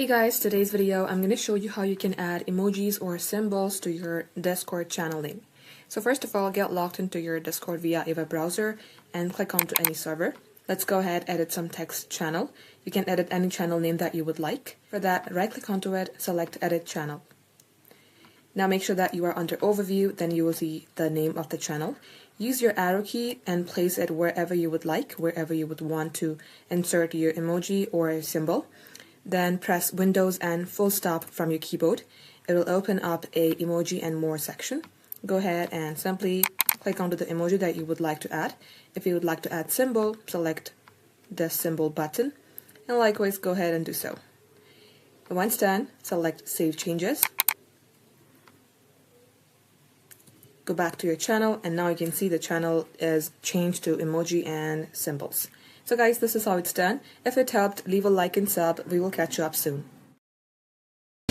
Hey guys, today's video I'm going to show you how you can add emojis or symbols to your Discord channel name. So first of all, get logged into your Discord via a web browser and click onto any server. Let's go ahead, edit some text channel. You can edit any channel name that you would like. For that, right click onto it, select edit channel. Now make sure that you are under overview, then you will see the name of the channel. Use your arrow key and place it wherever you would like, wherever you would want to insert your emoji or a symbol. Then press Windows and full stop from your keyboard. It will open up a emoji and more section. Go ahead and simply click onto the emoji that you would like to add. If you would like to add symbol, select the symbol button, and likewise go ahead and do so. Once done, select Save Changes. Go back to your channel, and now you can see the channel is changed to emoji and symbols. So guys, this is how it's done. If it helped, leave a like and sub. We will catch you up soon.